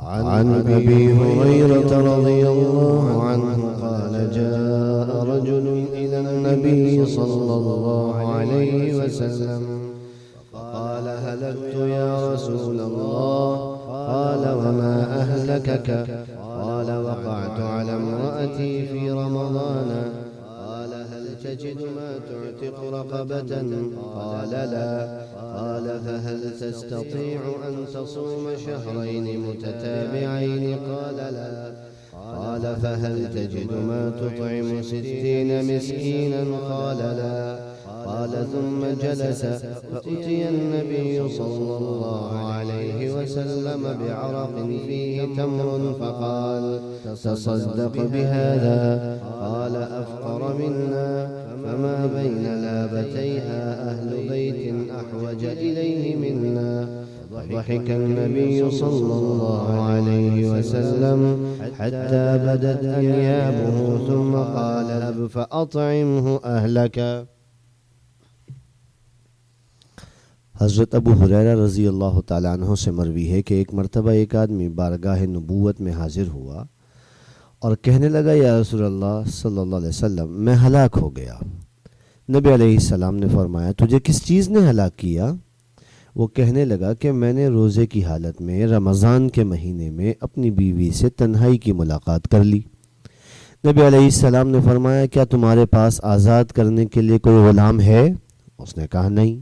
عن أبي هريرة رضي الله عنه قال جاء رجل إلى النبي صلى الله عليه وسلم فقال هلكت يا رسول الله قال وما أهلكك قال وقعت على امرأتي في رمضان قال هل تجد ما تعتق رقبة قال لا قال فهل تستطيع أن تصوم شهرين متتابعين قال لا قال فهل تجد ما تطعم 60 مسكينا قال لا قال ثم جلس فأتي النبي صلى الله عليه وسلم بعرق فيه تمر فقال تصدق بهذا قال أفقر منا فما بين لابتيها أهل بيت أحوج إليه منا ضحك النبي صلى الله عليه وسلم حتى بدت أنيابه ثم قال فأطعمه أهلك۔ حضرت ابو ہریرہ رضی اللہ تعالیٰ عنہ سے مروی ہے کہ ایک مرتبہ ایک آدمی بارگاہ نبوت میں حاضر ہوا اور کہنے لگا یا رسول اللہ صلی اللہ علیہ وسلم میں ہلاک ہو گیا۔ نبی علیہ السلام نے فرمایا تجھے کس چیز نے ہلاک کیا؟ وہ کہنے لگا کہ میں نے روزے کی حالت میں رمضان کے مہینے میں اپنی بیوی سے تنہائی کی ملاقات کر لی۔ نبی علیہ السلام نے فرمایا کیا تمہارے پاس آزاد کرنے کے لیے کوئی غلام ہے؟ اس نے کہا نہیں۔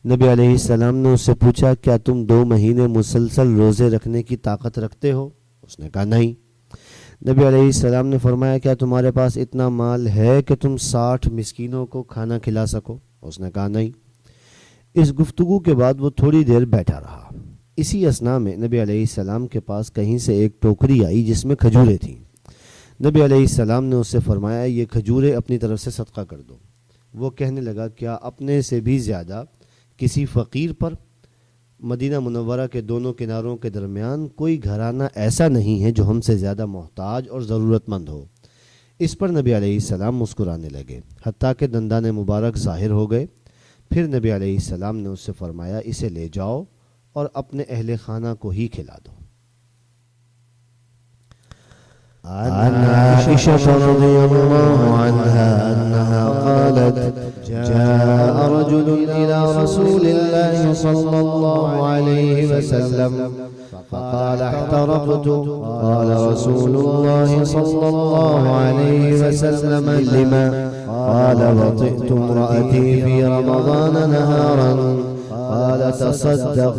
نبی علیہ السلام نے اس سے پوچھا کیا تم 2 مہینے مسلسل روزے رکھنے کی طاقت رکھتے ہو؟ اس نے کہا نہیں۔ نبی علیہ السلام نے فرمایا کیا تمہارے پاس اتنا مال ہے کہ تم 60 مسکینوں کو کھانا کھلا سکو؟ اس نے کہا نہیں۔ اس گفتگو کے بعد وہ تھوڑی دیر بیٹھا رہا۔ اسی اثناء میں نبی علیہ السلام کے پاس کہیں سے ایک ٹوکری آئی جس میں کھجوریں تھیں۔ نبی علیہ السلام نے اس سے فرمایا یہ کھجوریں اپنی طرف سے صدقہ کر دو۔ وہ کہنے لگا کیا اپنے سے بھی زیادہ کسی فقیر پر؟ مدینہ منورہ کے دونوں کناروں کے درمیان کوئی گھرانہ ایسا نہیں ہے جو ہم سے زیادہ محتاج اور ضرورت مند ہو۔ اس پر نبی علیہ السلام مسکرانے لگے حتیٰ کہ دندان مبارک ظاہر ہو گئے۔ پھر نبی علیہ السلام نے اس سے فرمایا اسے لے جاؤ اور اپنے اہل خانہ کو ہی کھلا دو۔ عن عائشة رضي الله عنها أنها قالت جاء رجل إلى رسول الله صلى الله عليه وسلم فقال احترقت قال رسول الله صلى الله عليه وسلم لما قال وطئت امرأتي في رمضان نهارا قال تصدق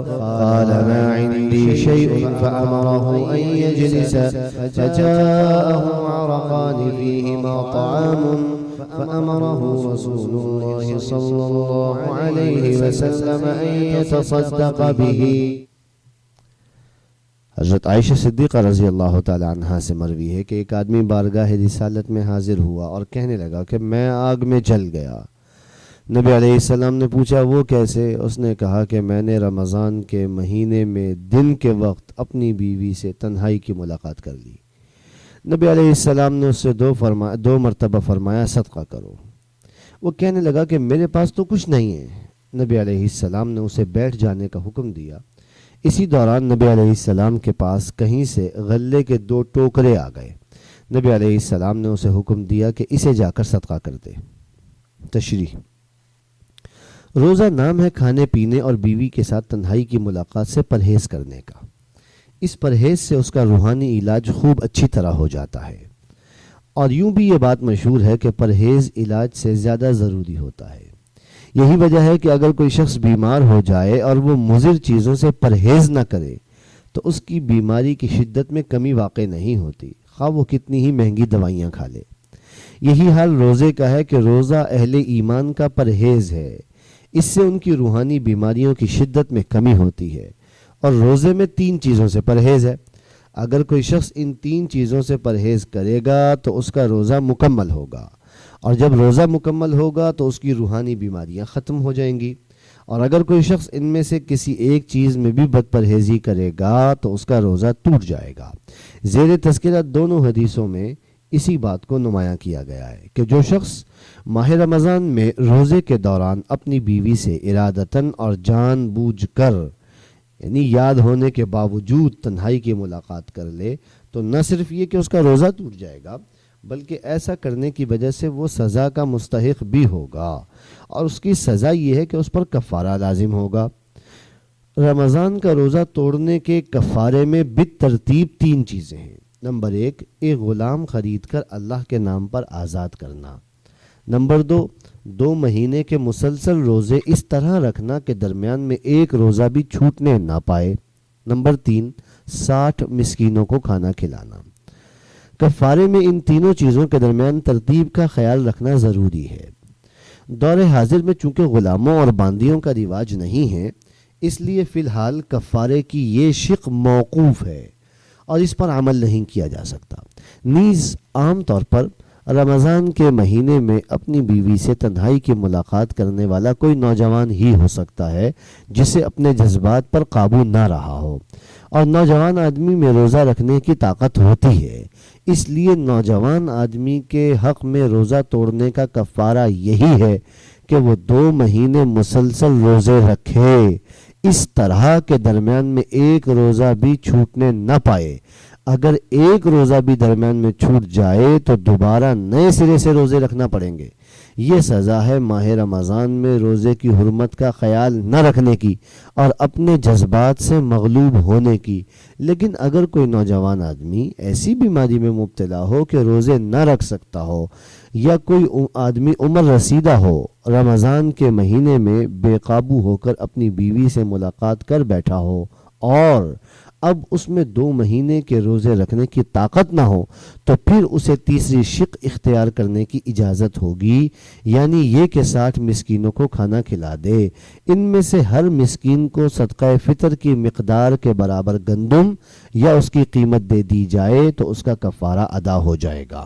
قال ما عندي شيء فأمره أن يجلس فجاءه عرقان فيهما طعام فأمره رسول الله صلى الله عليه وسلم أن يتصدق به۔ حضرت عائشہ صدیقہ رضی اللہ تعالی عنہا سے مروی ہے کہ ایک آدمی بارگاہ رسالت میں حاضر ہوا اور کہنے لگا کہ میں آگ میں جل گیا۔ نبی علیہ السلام نے پوچھا وہ کیسے؟ اس نے کہا کہ میں نے رمضان کے مہینے میں دن کے وقت اپنی بیوی سے تنہائی کی ملاقات کر لی۔ نبی علیہ السلام نے اس سے 2 مرتبہ فرمایا صدقہ کرو۔ وہ کہنے لگا کہ میرے پاس تو کچھ نہیں ہے۔ نبی علیہ السلام نے اسے بیٹھ جانے کا حکم دیا۔ اسی دوران نبی علیہ السلام کے پاس کہیں سے غلے کے 2 ٹوکرے آ گئے۔ نبی علیہ السلام نے اسے حکم دیا کہ اسے جا کر صدقہ کر دے۔ تشریح: روزہ نام ہے کھانے پینے اور بیوی کے ساتھ تنہائی کی ملاقات سے پرہیز کرنے کا۔ اس پرہیز سے اس کا روحانی علاج خوب اچھی طرح ہو جاتا ہے، اور یوں بھی یہ بات مشہور ہے کہ پرہیز علاج سے زیادہ ضروری ہوتا ہے۔ یہی وجہ ہے کہ اگر کوئی شخص بیمار ہو جائے اور وہ مضر چیزوں سے پرہیز نہ کرے تو اس کی بیماری کی شدت میں کمی واقع نہیں ہوتی، خواہ وہ کتنی ہی مہنگی دوائیاں کھا لے۔ یہی حال روزے کا ہے کہ روزہ اہل ایمان کا پرہیز ہے، اس سے ان کی روحانی بیماریوں کی شدت میں کمی ہوتی ہے۔ اور روزے میں 3 چیزوں سے پرہیز ہے۔ اگر کوئی شخص ان 3 چیزوں سے پرہیز کرے گا تو اس کا روزہ مکمل ہوگا، اور جب روزہ مکمل ہوگا تو اس کی روحانی بیماریاں ختم ہو جائیں گی۔ اور اگر کوئی شخص ان میں سے کسی ایک چیز میں بھی بد پرہیزی کرے گا تو اس کا روزہ ٹوٹ جائے گا۔ زیر تذکرہ دونوں حدیثوں میں اسی بات کو نمایاں کیا گیا ہے کہ جو شخص ماہ رمضان میں روزے کے دوران اپنی بیوی سے ارادتاً اور جان بوجھ کر یعنی یاد ہونے کے باوجود تنہائی کی ملاقات کر لے تو نہ صرف یہ کہ اس کا روزہ ٹوٹ جائے گا بلکہ ایسا کرنے کی وجہ سے وہ سزا کا مستحق بھی ہوگا، اور اس کی سزا یہ ہے کہ اس پر کفارہ لازم ہوگا۔ رمضان کا روزہ توڑنے کے کفارے میں بالترتیب 3 چیزیں ہیں۔ نمبر 1، ایک غلام خرید کر اللہ کے نام پر آزاد کرنا۔ نمبر 2، 2 مہینے کے مسلسل روزے اس طرح رکھنا کہ درمیان میں ایک روزہ بھی چھوٹنے نہ پائے۔ نمبر 3، 60 مسکینوں کو کھانا کھلانا۔ کفارے میں ان تینوں چیزوں کے درمیان ترتیب کا خیال رکھنا ضروری ہے۔ دور حاضر میں چونکہ غلاموں اور باندیوں کا رواج نہیں ہے، اس لیے فی الحال کفارے کی یہ شق موقوف ہے اور اس پر عمل نہیں کیا جا سکتا۔ نیز عام طور پر رمضان کے مہینے میں اپنی بیوی سے تنہائی کی ملاقات کرنے والا کوئی نوجوان ہی ہو سکتا ہے جسے اپنے جذبات پر قابو نہ رہا ہو، اور نوجوان آدمی میں روزہ رکھنے کی طاقت ہوتی ہے، اس لیے نوجوان آدمی کے حق میں روزہ توڑنے کا کفارہ یہی ہے کہ وہ 2 مہینے مسلسل روزے رکھے، اس طرح کے درمیان میں ایک روزہ بھی چھوٹنے نہ پائے۔ اگر ایک روزہ بھی درمیان میں چھوٹ جائے تو دوبارہ نئے سرے سے روزے رکھنا پڑیں گے۔ یہ سزا ہے ماہ رمضان میں روزے کی حرمت کا خیال نہ رکھنے کی اور اپنے جذبات سے مغلوب ہونے کی۔ لیکن اگر کوئی نوجوان آدمی ایسی بیماری میں مبتلا ہو کہ روزے نہ رکھ سکتا ہو، یا کوئی آدمی عمر رسیدہ ہو، رمضان کے مہینے میں بے قابو ہو کر اپنی بیوی سے ملاقات کر بیٹھا ہو اور اب اس میں 2 مہینے کے روزے رکھنے کی طاقت نہ ہو، تو پھر اسے تیسری شق اختیار کرنے کی اجازت ہوگی، یعنی یہ کہ 60 مسکینوں کو کھانا کھلا دے۔ ان میں سے ہر مسکین کو صدقہ فطر کی مقدار کے برابر گندم یا اس کی قیمت دے دی جائے تو اس کا کفارہ ادا ہو جائے گا۔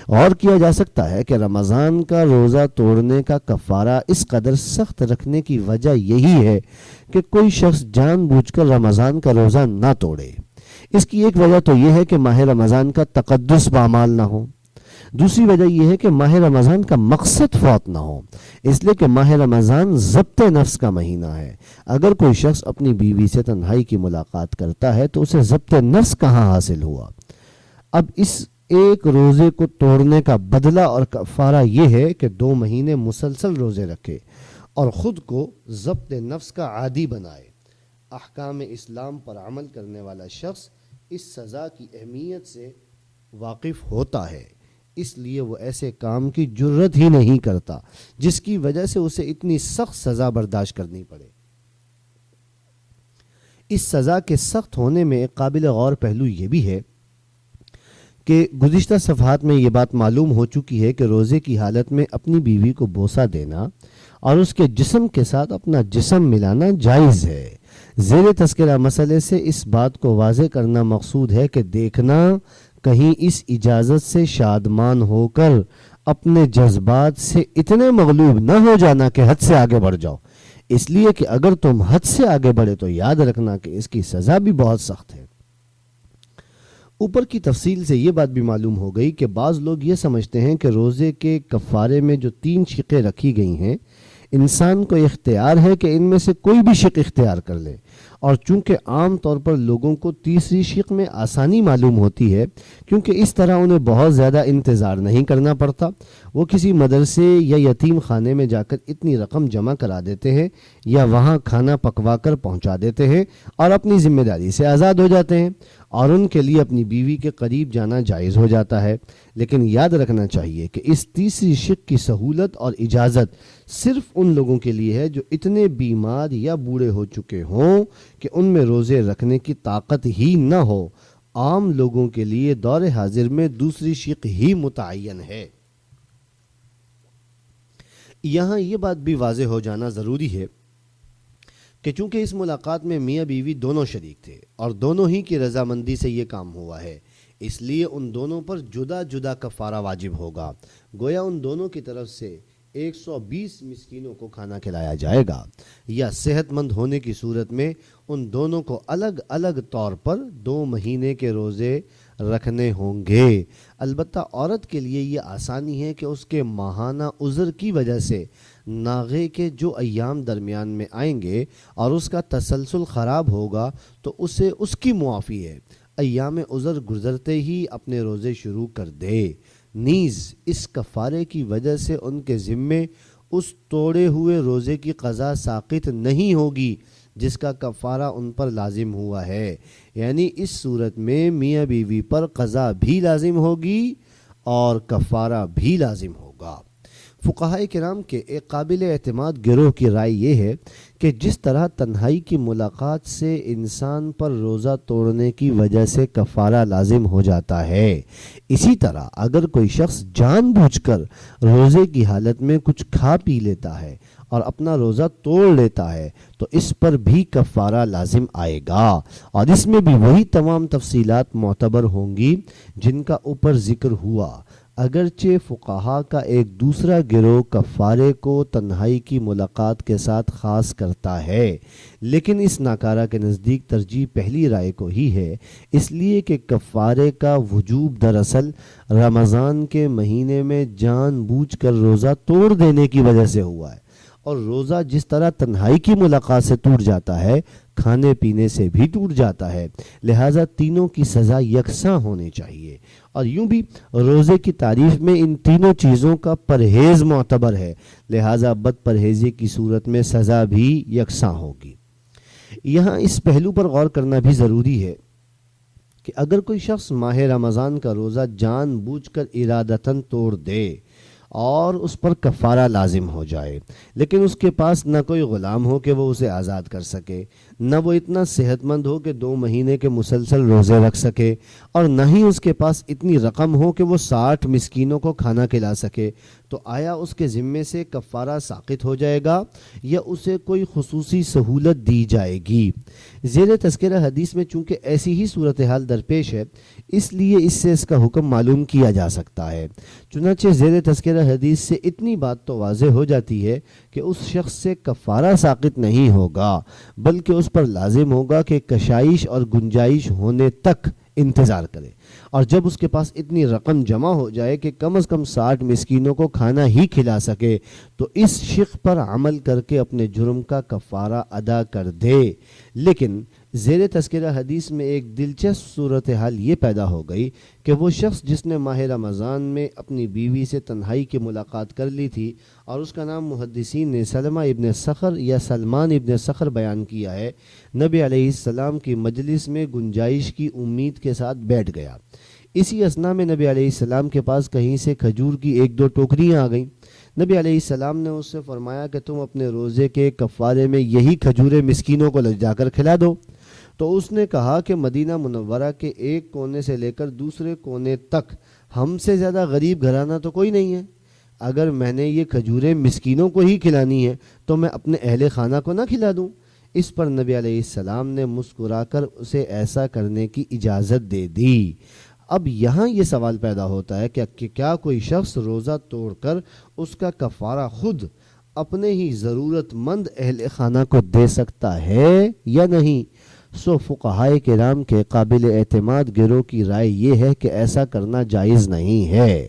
اور کیا جا سکتا ہے کہ رمضان کا روزہ توڑنے کا کفارہ اس قدر سخت رکھنے کی وجہ یہی ہے کہ کوئی شخص جان بوجھ کر رمضان کا روزہ نہ توڑے۔ اس کی ایک وجہ تو یہ ہے کہ ماہ رمضان کا تقدس پامال نہ ہو، دوسری وجہ یہ ہے کہ ماہ رمضان کا مقصد فوت نہ ہو، اس لیے کہ ماہ رمضان ضبط نفس کا مہینہ ہے۔ اگر کوئی شخص اپنی بیوی سے تنہائی کی ملاقات کرتا ہے تو اسے ضبط نفس کہاں حاصل ہوا؟ اب اس ایک روزے کو توڑنے کا بدلہ اور کفارہ یہ ہے کہ 2 مہینے مسلسل روزے رکھے اور خود کو ضبط نفس کا عادی بنائے۔ احکام اسلام پر عمل کرنے والا شخص اس سزا کی اہمیت سے واقف ہوتا ہے، اس لیے وہ ایسے کام کی جرت ہی نہیں کرتا جس کی وجہ سے اسے اتنی سخت سزا برداشت کرنی پڑے۔ اس سزا کے سخت ہونے میں ایک قابل غور پہلو یہ بھی ہے کہ گزشتہ صفحات میں یہ بات معلوم ہو چکی ہے کہ روزے کی حالت میں اپنی بیوی کو بوسہ دینا اور اس کے جسم کے ساتھ اپنا جسم ملانا جائز ہے۔ زیر تذکرہ مسئلے سے اس بات کو واضح کرنا مقصود ہے کہ دیکھنا کہیں اس اجازت سے شادمان ہو کر اپنے جذبات سے اتنے مغلوب نہ ہو جانا کہ حد سے آگے بڑھ جاؤ، اس لیے کہ اگر تم حد سے آگے بڑھے تو یاد رکھنا کہ اس کی سزا بھی بہت سخت ہے۔ اوپر کی تفصیل سے یہ بات بھی معلوم ہو گئی کہ بعض لوگ یہ سمجھتے ہیں کہ روزے کے کفارے میں جو 3 شقیں رکھی گئی ہیں، انسان کو اختیار ہے کہ ان میں سے کوئی بھی شق اختیار کر لے، اور چونکہ عام طور پر لوگوں کو تیسری شق میں آسانی معلوم ہوتی ہے کیونکہ اس طرح انہیں بہت زیادہ انتظار نہیں کرنا پڑتا، وہ کسی مدرسے یا یتیم خانے میں جا کر اتنی رقم جمع کرا دیتے ہیں یا وہاں کھانا پکوا کر پہنچا دیتے ہیں اور اپنی ذمہ داری سے آزاد ہو جاتے ہیں، اور ان کے لیے اپنی بیوی کے قریب جانا جائز ہو جاتا ہے۔ لیکن یاد رکھنا چاہیے کہ اس تیسری شق کی سہولت اور اجازت صرف ان لوگوں کے لیے ہے جو اتنے بیمار یا بوڑھے ہو چکے ہوں کہ ان میں روزے رکھنے کی طاقت ہی نہ ہو۔ عام لوگوں کے لیے دور حاضر میں دوسری شق ہی متعین ہے۔ یہاں یہ بات بھی واضح ہو جانا ضروری ہے کہ چونکہ اس ملاقات میں میاں بیوی دونوں شریک تھے اور دونوں ہی کی رضامندی سے یہ کام ہوا ہے، اس لیے ان دونوں پر جدا جدا کفارہ واجب ہوگا۔ گویا ان دونوں کی طرف سے 120 مسکینوں کو کھانا کھلایا جائے گا، یا صحت مند ہونے کی صورت میں ان دونوں کو الگ الگ طور پر 2 مہینے کے روزے رکھنے ہوں گے۔ البتہ عورت کے لیے یہ آسانی ہے کہ اس کے ماہانہ عذر کی وجہ سے ناغے کے جو ایام درمیان میں آئیں گے اور اس کا تسلسل خراب ہوگا تو اسے اس کی معافی ہے، ایام عذر گزرتے ہی اپنے روزے شروع کر دے، نیز اس کفارے کی وجہ سے ان کے ذمے اس توڑے ہوئے روزے کی قضا ساقط نہیں ہوگی جس کا کفارہ ان پر لازم ہوا ہے۔ یعنی اس صورت میں میاں بیوی پر قضا بھی لازم ہوگی اور کفارہ بھی لازم ہوگا۔ فقہائے کرام کے ایک قابل اعتماد گروہ کی رائے یہ ہے کہ جس طرح تنہائی کی ملاقات سے انسان پر روزہ توڑنے کی وجہ سے کفارہ لازم ہو جاتا ہے، اسی طرح اگر کوئی شخص جان بوجھ کر روزے کی حالت میں کچھ کھا پی لیتا ہے اور اپنا روزہ توڑ لیتا ہے تو اس پر بھی کفارہ لازم آئے گا، اور اس میں بھی وہی تمام تفصیلات معتبر ہوں گی جن کا اوپر ذکر ہوا۔ اگرچہ فقہا کا ایک دوسرا گروہ کفارے کو تنہائی کی ملاقات کے ساتھ خاص کرتا ہے، لیکن اس ناکارہ کے نزدیک ترجیح پہلی رائے کو ہی ہے، اس لیے کہ کفارے کا وجوب دراصل رمضان کے مہینے میں جان بوجھ کر روزہ توڑ دینے کی وجہ سے ہوا ہے، اور روزہ جس طرح تنہائی کی ملاقات سے ٹوٹ جاتا ہے کھانے پینے سے بھی ٹوٹ جاتا ہے، لہٰذا تینوں کی سزا یکساں ہونی چاہیے، اور یوں بھی روزے کی تعریف میں ان تینوں چیزوں کا پرہیز معتبر ہے، لہٰذا بد پرہیزی کی صورت میں سزا بھی یکساں ہوگی۔ یہاں اس پہلو پر غور کرنا بھی ضروری ہے کہ اگر کوئی شخص ماہ رمضان کا روزہ جان بوجھ کر ارادتاً توڑ دے اور اس پر کفارہ لازم ہو جائے، لیکن اس کے پاس نہ کوئی غلام ہو کہ وہ اسے آزاد کر سکے، نہ وہ اتنا صحت مند ہو کہ 2 مہینے کے مسلسل روزے رکھ سکے، اور نہ ہی اس کے پاس اتنی رقم ہو کہ وہ 60 مسکینوں کو کھانا کھلا سکے، تو آیا اس کے ذمے سے کفارہ ساقط ہو جائے گا یا اسے کوئی خصوصی سہولت دی جائے گی؟ زیر تذکرہ حدیث میں چونکہ ایسی ہی صورتحال درپیش ہے، اس لیے اس سے اس کا حکم معلوم کیا جا سکتا ہے۔ چنانچہ زیر تذکرہ حدیث سے اتنی بات تو واضح ہو جاتی ہے کہ اس شخص سے کفارہ ساقط نہیں ہوگا، بلکہ اس پر لازم ہوگا کہ کشائش اور گنجائش ہونے تک انتظار کرے، اور جب اس کے پاس اتنی رقم جمع ہو جائے کہ کم از کم 60 مسکینوں کو کھانا ہی کھلا سکے تو اس شق پر عمل کر کے اپنے جرم کا کفارہ ادا کر دے۔ لیکن زیر تذکرہ حدیث میں ایک دلچسپ صورتحال یہ پیدا ہو گئی کہ وہ شخص جس نے ماہ رمضان میں اپنی بیوی سے تنہائی کی ملاقات کر لی تھی، اور اس کا نام محدثین نے سلمہ ابن صخر یا سلمان ابن صخر بیان کیا ہے، نبی علیہ السلام کی مجلس میں گنجائش کی امید کے ساتھ بیٹھ گیا۔ اسی اثنا میں نبی علیہ السلام کے پاس کہیں سے کھجور کی 1-2 ٹوکریاں آ گئیں۔ نبی علیہ السلام نے اس سے فرمایا کہ تم اپنے روزے کے کفارے میں یہی کھجوریں مسکینوں کو لے جا کر کھلا دو۔ تو اس نے کہا کہ مدینہ منورہ کے ایک کونے سے لے کر دوسرے کونے تک ہم سے زیادہ غریب گھرانہ تو کوئی نہیں ہے، اگر میں نے یہ کھجوریں مسکینوں کو ہی کھلانی ہیں تو میں اپنے اہل خانہ کو نہ کھلا دوں؟ اس پر نبی علیہ السلام نے مسکرا کر اسے ایسا کرنے کی اجازت دے دی۔ اب یہاں یہ سوال پیدا ہوتا ہے کہ کیا کوئی شخص روزہ توڑ کر اس کا کفارہ خود اپنے ہی ضرورت مند اہل خانہ کو دے سکتا ہے یا نہیں؟ فقہائے کرام کے قابل اعتماد گروہ کی رائے یہ ہے کہ ایسا کرنا جائز نہیں ہے۔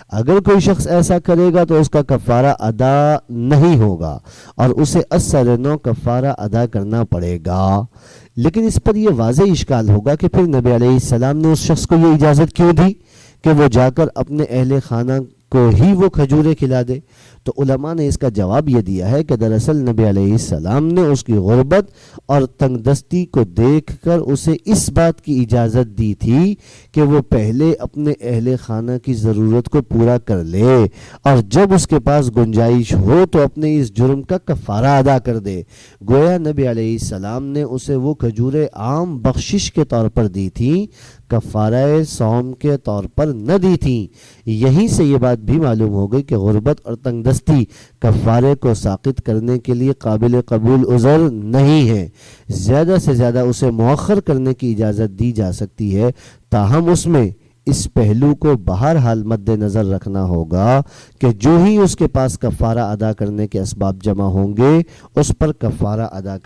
اگر کوئی شخص ایسا کرے گا تو اس کا کفارہ ادا نہیں ہوگا اور اسے اثر-نو کفارہ ادا کرنا پڑے گا۔ لیکن اس پر یہ واضح اشکال ہوگا کہ پھر نبی علیہ السلام نے اس شخص کو یہ اجازت کیوں دی کہ وہ جا کر اپنے اہل خانہ کو ہی وہ کھجوریں کھلا دے؟ تو علماء نے اس کا جواب یہ دیا ہے کہ دراصل نبی علیہ السلام نے اس کی غربت اور تنگ دستی کو دیکھ کر اسے اس بات کی اجازت دی تھی کہ وہ پہلے اپنے اہل خانہ کی ضرورت کو پورا کر لے اور جب اس کے پاس گنجائش ہو تو اپنے اس جرم کا کفارہ ادا کر دے۔ گویا نبی علیہ السلام نے اسے وہ کھجوریں عام بخشش کے طور پر دی تھیں، کفارہ صوم کے طور پر نہ دی تھیں۔ یہیں سے یہ بات بھی معلوم ہو گئی کہ غربت اور تنگ دستی کفارے کو ساقط کرنے کے لیے قابل قبول عذر نہیں ہے۔ زیادہ سے زیادہ اسے مؤخر کرنے کی اجازت دی جا سکتی ہے، تاہم اس میں اس پہلو کو بہرحال مد نظر رکھنا ہوگا کہ جو ہی اس کے پاس کفارہ ادا کرنے کے اسباب جمع ہوں گے اس پر کفارہ ادا کر